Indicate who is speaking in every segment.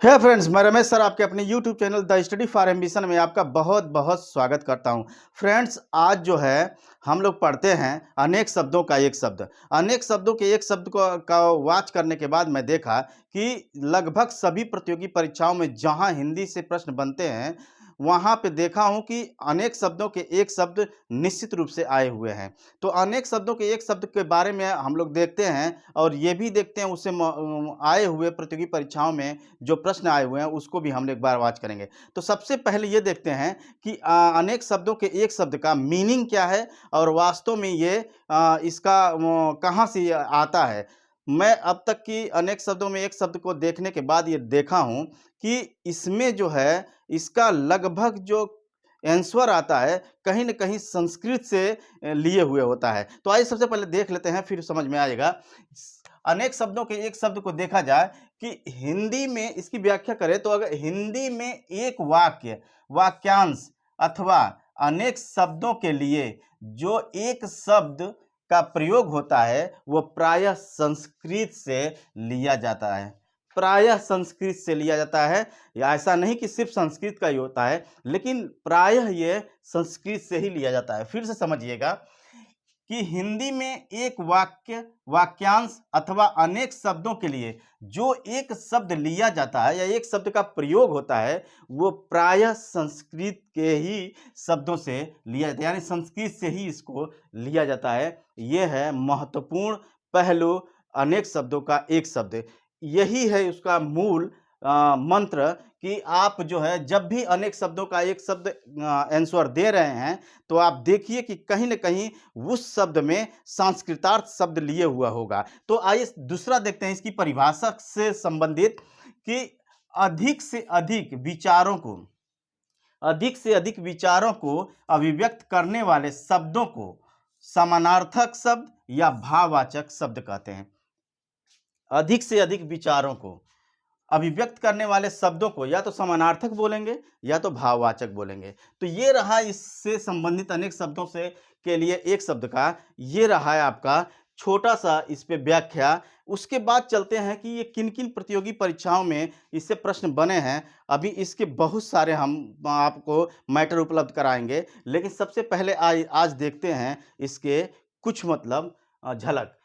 Speaker 1: है फ्रेंड्स, मैं रमेश सर आपके अपने YouTube channel the study for ambition में आपका बहुत बहुत स्वागत करता हूं। फ्रेंड्स, आज जो है हम लोग पढ़ते हैं अनेक शब्दों का एक शब्द। अनेक शब्दों के एक शब्द का वाच करने के बाद मैं देखा कि लगभग सभी प्रतियोगी परीक्षाओं में जहां हिंदी से प्रश्न बनते हैं, वहां पे देखा हूं कि अनेक शब्दों के एक शब्द निश्चित रूप से आए हुए हैं। तो अनेक शब्दों के एक शब्द के बारे में हम लोग देखते हैं और ये भी देखते हैं उससे आए हुए प्रतियोगी परीक्षाओं में जो प्रश्न आए हुए हैं उसको भी हम लोग एक बार वाच करेंगे। तो सबसे पहले ये देखते हैं कि अनेक शब्दों के एक शब्द का मीनिंग क्या है और वास्तव में ये इसका कहाँ से ये आता है। मैं अब तक की अनेक शब्दों में एक शब्द को देखने के बाद ये देखा हूँ कि इसमें जो है इसका लगभग जो आंसर आता है कहीं न कहीं संस्कृत से लिए हुए होता है। तो आइए सबसे पहले देख लेते हैं, फिर समझ में आएगा। अनेक शब्दों के एक शब्द को देखा जाए कि हिंदी में इसकी व्याख्या करें तो अगर हिंदी में एक वाक्य, वाक्यांश अथवा अनेक शब्दों के लिए जो एक शब्द का प्रयोग होता है वो प्रायः संस्कृत से लिया जाता है। प्रायः संस्कृत से लिया जाता है। या ऐसा नहीं कि सिर्फ संस्कृत का ही होता है, लेकिन प्रायः ये संस्कृत से ही लिया जाता है। फिर से समझिएगा कि हिंदी में एक वाक्य, वाक्यांश अथवा अनेक शब्दों के लिए जो एक शब्द लिया जाता है या एक शब्द का प्रयोग होता है वो प्रायः संस्कृत के ही शब्दों से लिया जाता है, यानी संस्कृत से ही इसको लिया जाता है। ये है महत्वपूर्ण पहलू अनेक शब्दों का एक शब्द। यही है उसका मूल मंत्र कि आप जो है जब भी अनेक शब्दों का एक शब्द आंसर दे रहे हैं तो आप देखिए कि कहीं न कहीं उस शब्द में सांस्कृतार्थ शब्द लिए हुआ होगा। तो आइए दूसरा देखते हैं इसकी परिभाषा से संबंधित कि अधिक से अधिक विचारों को अधिक से अधिक विचारों को अभिव्यक्त करने वाले शब्दों को समानार्थक शब्द या भाववाचक शब्द कहते हैं। अधिक से अधिक विचारों को अभिव्यक्त करने वाले शब्दों को या तो समानार्थक बोलेंगे या तो भाववाचक बोलेंगे। तो ये रहा इससे संबंधित अनेक शब्दों से के लिए एक शब्द का, ये रहा है आपका छोटा सा इस पे व्याख्या। उसके बाद चलते हैं कि ये किन किन प्रतियोगी परीक्षाओं में इससे प्रश्न बने हैं। अभी इसके बहुत सारे हम आपको मैटर उपलब्ध कराएंगे, लेकिन सबसे पहले आज देखते हैं इसके कुछ मतलब झलक।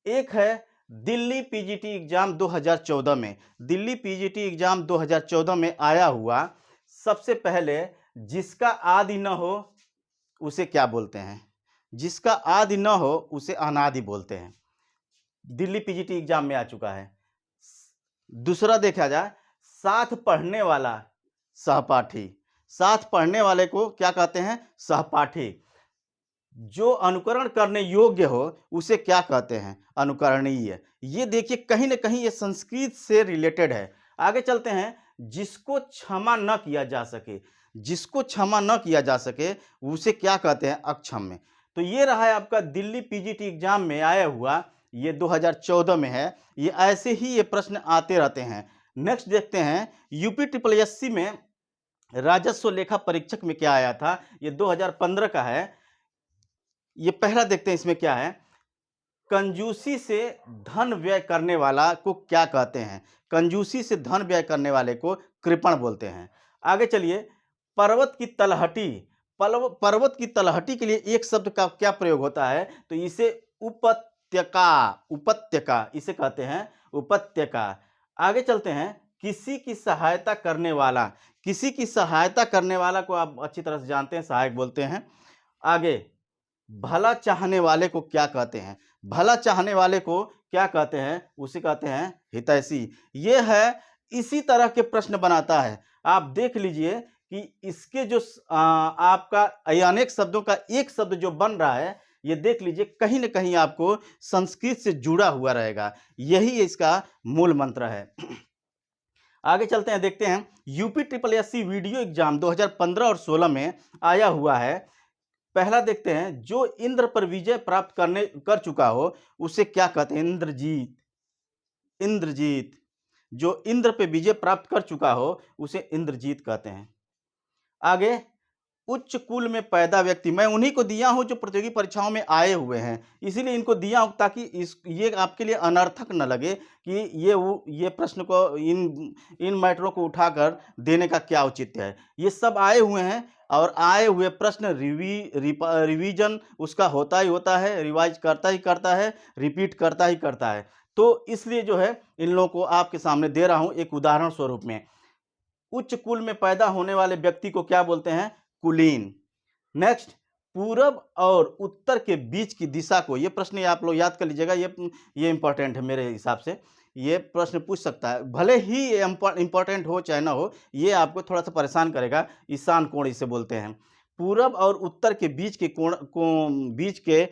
Speaker 1: एक है दिल्ली पीजीटी एग्जाम 2014 में, दिल्ली पीजीटी एग्जाम 2014 में आया हुआ सबसे पहले जिसका आदि न हो उसे क्या बोलते हैं? जिसका आदि न हो उसे अनादि बोलते हैं। दिल्ली पीजीटी एग्जाम में आ चुका है। दूसरा देखा जाए, साथ पढ़ने वाला सहपाठी, साथ पढ़ने वाले को क्या कहते हैं? सहपाठी। जो अनुकरण करने योग्य हो उसे क्या कहते हैं? अनुकरणीय। ये देखिए कहीं न कहीं ये संस्कृत से रिलेटेड है। आगे चलते हैं, जिसको क्षमा न किया जा सके, जिसको क्षमा न किया जा सके उसे क्या कहते हैं? अक्षम्य। तो ये रहा है आपका दिल्ली पीजीटी एग्जाम में आया हुआ, ये 2014 में है। ये ऐसे ही ये प्रश्न आते रहते हैं। नेक्स्ट देखते हैं, यूपी ट्रिपल एससी में राजस्व लेखा परीक्षक में क्या आया था? ये 2015 का है। ये पहला देखते हैं इसमें क्या है, कंजूसी से धन व्यय करने वाला को क्या कहते हैं? कंजूसी से धन व्यय करने वाले को कृपण बोलते हैं। आगे चलिए, पर्वत की तलहटी, पर्वत की तलहटी के लिए एक शब्द का क्या प्रयोग होता है? तो इसे उपत्यका, उपत्यका इसे कहते हैं, उपत्यका। आगे चलते हैं, किसी की सहायता करने वाला, किसी की सहायता करने वाला को आप अच्छी तरह से जानते हैं, सहायक बोलते हैं। आगे, भला चाहने वाले को क्या कहते हैं? भला चाहने वाले को क्या कहते हैं? उसे कहते हैं हितैषी। ये है, इसी तरह के प्रश्न बनाता है। आप देख लीजिए कि इसके जो आपका अनेक शब्दों का एक शब्द जो बन रहा है, ये देख लीजिए कहीं न कहीं आपको संस्कृत से जुड़ा हुआ रहेगा। यही इसका मूल मंत्र है। आगे चलते हैं, देखते हैं, UP triple SC video exam 2015 और 16 में आया हुआ है। पहला देखते हैं, जो इंद्र पर विजय प्राप्त कर चुका हो उसे क्या कहते हैं? इंद्रजीत, इंद्रजीत। जो इंद्र पे विजय प्राप्त कर चुका हो उसे इंद्रजीत कहते हैं। आगे, उच्च कुल में पैदा व्यक्ति, मैं उन्हीं को दिया हूं जो प्रतियोगी परीक्षाओं में आए हुए हैं, इसीलिए इनको दिया हूं ताकि इस ये आपके लिए अनर्थक न लगे कि ये प्रश्न को इन मैटरों को उठाकर देने का क्या औचित्य है। ये सब आए हुए हैं और आए हुए प्रश्न रिवीजन उसका होता ही होता है, रिवाइज करता ही करता है, रिपीट करता ही करता है। तो इसलिए जो है इन लोगों को आपके सामने दे रहा हूं एक उदाहरण स्वरूप में। उच्च कुल में पैदा होने वाले व्यक्ति को क्या बोलते हैं? कुलीन। नेक्स्ट, पूरब और उत्तर के बीच की दिशा को, ये प्रश्न आप लोग याद कर लीजिएगा, ये इंपॉर्टेंट है मेरे हिसाब से, ये प्रश्न पूछ सकता है, भले ही ये इंपॉर्टेंट हो चाहे ना हो, ये आपको थोड़ा सा परेशान करेगा। ईशान कोण इसे बोलते हैं। पूरब और उत्तर के बीच के बीच के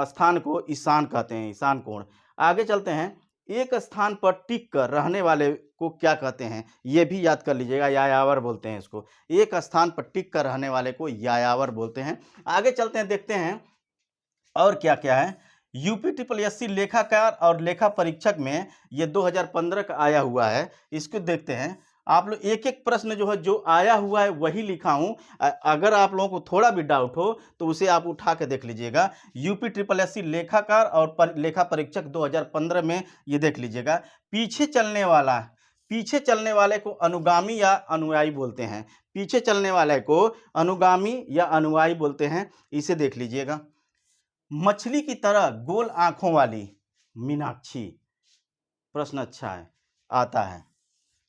Speaker 1: स्थान को ईशान कहते हैं, ईशान कोण। आगे चलते हैं, एक स्थान पर टिक कर रहने वाले को क्या कहते हैं? ये भी याद कर लीजिएगा, यायावर बोलते हैं इसको। एक स्थान पर टिक कर रहने वाले को यायावर बोलते हैं। आगे चलते हैं, देखते हैं और क्या क्या है। यूपी ट्रिपल एससी लेखाकार और लेखा परीक्षक में ये 2015 का आया हुआ है, इसको देखते हैं। आप लोग एक एक प्रश्न जो आया हुआ है वही लिखा हूं। अगर आप लोगों को थोड़ा भी डाउट हो तो उसे आप उठा के देख लीजिएगा। यूपी ट्रिपल एससी लेखाकार और लेखा परीक्षक 2015 में ये देख लीजिएगा। पीछे चलने वाले को अनुगामी या अनुयायी बोलते हैं। पीछे चलने वाले को अनुगामी या अनुयायी बोलते हैं, इसे देख लीजिएगा। मछली की तरह गोल आंखों वाली मीनाक्षी, प्रश्न अच्छा है, आता है,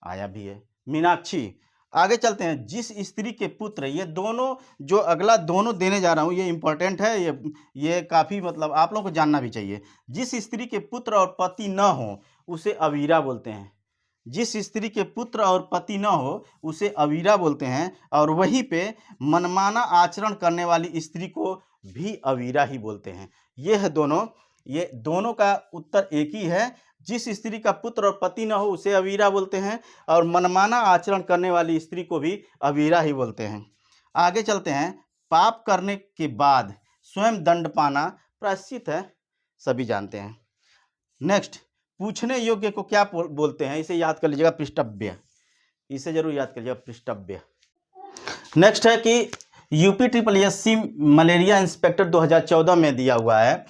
Speaker 1: आया भी है, मीनाक्षी। आगे चलते हैं, जिस स्त्री के पुत्र, ये दोनों जो अगला दोनों देने जा रहा हूं ये इंपॉर्टेंट है, ये काफी मतलब आप लोगों को जानना भी चाहिए। जिस स्त्री के पुत्र और पति न हो उसे अवीरा बोलते हैं। जिस स्त्री के पुत्र और पति न हो उसे अवीरा बोलते हैं, और वहीं पे मनमाना आचरण करने वाली स्त्री को भी अवीरा ही बोलते हैं। ये दोनों का उत्तर एक ही है। जिस स्त्री का पुत्र और पति न हो उसे अवीरा बोलते हैं, और मनमाना आचरण करने वाली स्त्री को भी अवीरा ही बोलते हैं। आगे चलते हैं, पाप करने के बाद स्वयं दंड पाना प्रायश्चित है, सभी जानते हैं। नेक्स्ट, पूछने योग्य को क्या बोलते हैं? इसे याद कर लीजिएगा, पृष्ठव्य, इसे जरूर याद कर लीजिएगा, पृष्ठव्य। नेक्स्ट है कि UP triple SC malaria inspector 2014 में दिया हुआ है,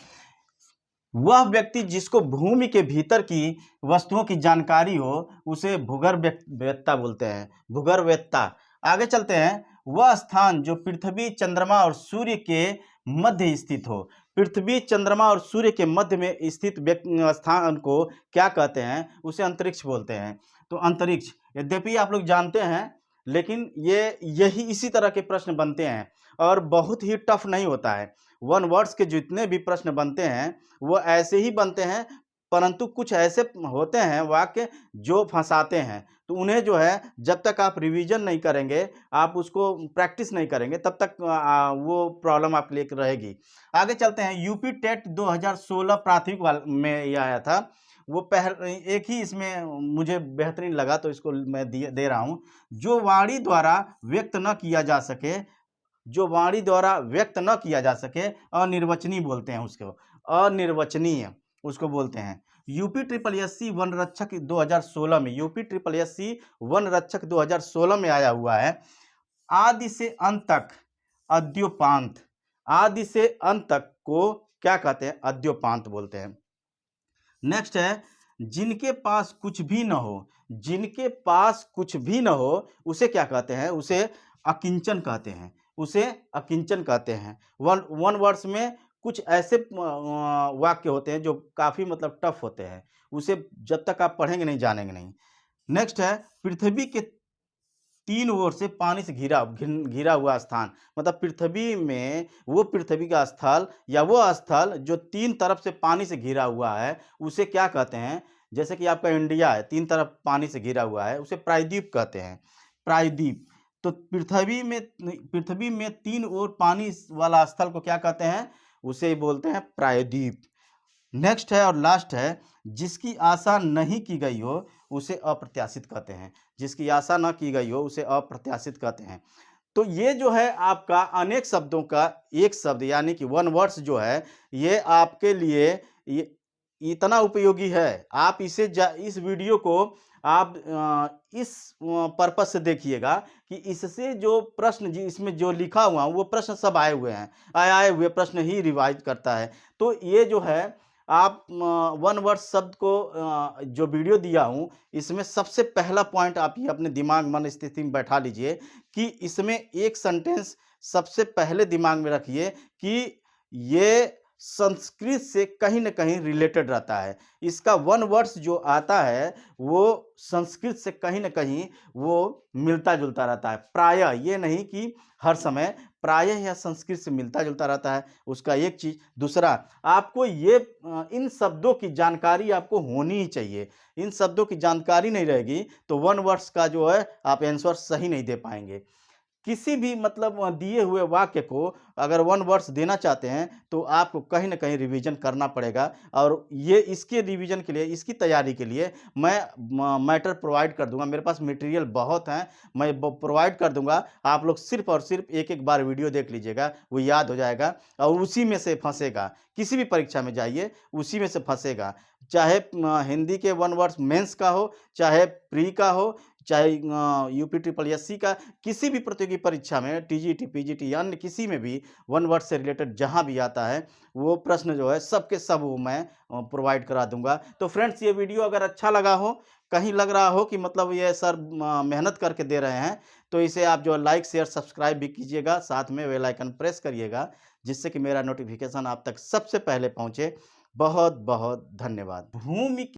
Speaker 1: वह व्यक्ति जिसको भूमि के भीतर की वस्तुओं की जानकारी हो उसे भूगर्भवेत्ता बोलते हैं, भूगर्भवेत्ता। आगे चलते हैं, वह स्थान जो पृथ्वी, चंद्रमा और सूर्य के मध्य स्थित हो। पृथ्वी, चंद्रमा और सूर्य के मध्य में स्थित स्थान को क्या कहते हैं? उसे अंतरिक्ष बोलते हैं। तो अंतरिक्ष, यद्यपि आप लोग जानते हैं, लेकिन यही इसी तरह के प्रश्न बनते हैं और बहुत ही टफ नहीं होता है। वन वर्ड्स के जितने भी प्रश्न बनते हैं वो ऐसे ही बनते हैं, परंतु कुछ ऐसे होते हैं वाक्य जो फंसाते हैं। तो उन्हें जो है जब तक आप रिवीजन नहीं करेंगे, आप उसको प्रैक्टिस नहीं करेंगे, तब तक वो प्रॉब्लम आपके लिए रहेगी। आगे चलते हैं, यूपी टेट 2016 प्राथमिक में ये आया था। वो एक ही इसमें मुझे बेहतरीन लगा तो इसको मैं दे रहा हूँ। जो वाणी द्वारा व्यक्त न किया जा सके, जो वाणी द्वारा व्यक्त न किया जा सके, अनिर्वचनीय बोलते हैं उसको, अनिर्वचनीय उसको बोलते हैं। यूपी ट्रिपल एससी वन रक्षक 2016 में, यूपी ट्रिपल एससी वन रक्षक 2016 में आया हुआ है। आदि से अंत तक अद्योपांत, आदि से अंत तक को क्या कहते हैं? अद्योपांत बोलते हैं। नेक्स्ट है, जिनके पास कुछ भी न हो, जिनके पास कुछ भी न हो उसे क्या कहते हैं? उसे अकिंचन कहते हैं, उसे अकिंचन कहते हैं। वन वर्ड्स में कुछ ऐसे वाक्य होते हैं जो काफ़ी मतलब टफ होते हैं, उसे जब तक आप पढ़ेंगे नहीं जानेंगे नहीं। नेक्स्ट है, पृथ्वी के तीन ओर से पानी से घिरा हुआ स्थान, मतलब पृथ्वी में वो पृथ्वी का स्थल या वो स्थल जो तीन तरफ से पानी से घिरा हुआ है उसे क्या कहते हैं? जैसे कि आपका इंडिया है, तीन तरफ पानी से घिरा हुआ है, उसे प्रायद्वीप कहते हैं, प्रायद्वीप। तो पृथ्वी में तीन ओर पानी वाला स्थल को क्या कहते हैं? उसे बोलते हैं प्रायद्वीप। नेक्स्ट है और लास्ट है, जिसकी आशा नहीं की गई हो उसे अप्रत्याशित कहते हैं, जिसकी आशा न की गई हो उसे अप्रत्याशित कहते हैं। तो ये जो है आपका अनेक शब्दों का एक शब्द यानी कि वन वर्ड्स जो है, ये आपके लिए ये इतना उपयोगी है। आप इस वीडियो को आप इस पर्पस से देखिएगा कि इससे जो प्रश्न जी इसमें जो लिखा हुआ वो प्रश्न सब आए हुए हैं, आए हुए प्रश्न ही रिवाइज करता है। तो ये जो है आप वन वर्ड शब्द को जो वीडियो दिया हूँ, इसमें सबसे पहला पॉइंट आप ये अपने दिमाग मन स्थिति में बैठा लीजिए कि इसमें एक सेंटेंस सबसे पहले दिमाग में रखिए कि ये संस्कृत से कहीं न कहीं रिलेटेड रहता है। इसका वन वर्ड्स जो आता है, वो संस्कृत से कहीं न कहीं वो मिलता-जुलता रहता है। प्रायः ये नहीं कि हर समय, प्रायः यह संस्कृत से मिलता-जुलता रहता है, उसका एक चीज़। दूसरा, आपको ये इन शब्दों की जानकारी आपको होनी ही चाहिए। इन शब्दों की जानकारी नहीं रहेगी, तो वन वर्ड्स का जो है, आप आंसर सही नहीं दे पाएँगे। किसी भी मतलब दिए हुए वाक्य को अगर वन वर्ड्स देना चाहते हैं तो आपको कहीं न कहीं रिवीजन करना पड़ेगा और ये इसके रिवीजन के लिए, इसकी तैयारी के लिए मैं मैटर प्रोवाइड कर दूँगा। मेरे पास मटेरियल बहुत हैं, मैं ब प्रोवाइड कर दूँगा। आप लोग सिर्फ़ और सिर्फ़ एक-एक बार वीडियो देख लीजिएगा, वो याद हो जाएगा और उसी में से फँसेगा। किसी भी परीक्षा में जाइए, उसी में से फँसेगा। चाहे हिंदी के वन वर्ड्स मेंस का हो, चाहे प्री का हो, चाहे यूपी ट्रिपल एससी का, किसी भी प्रतियोगी परीक्षा में टीजीटी, पीजीटी अन्य किसी में भी वन वर्ड से रिलेटेड जहाँ भी आता है, वो प्रश्न जो है सब के सब वो मैं प्रोवाइड करा दूँगा। तो फ्रेंड्स ये वीडियो अगर अच्छा लगा हो, कहीं लग रहा हो कि मतलब ये सर मेहनत करके दे रहे हैं, तो इसे आप जो लाइक, शेयर, सब्सक्राइब भी कीजिएगा, साथ में बेल आइकन प्रेस करिएगा, जिससे कि मेरा नोटिफ़िकेशन आप तक सबसे पहले पहुँचे। बहुत-बहुत धन्यवाद। भूमि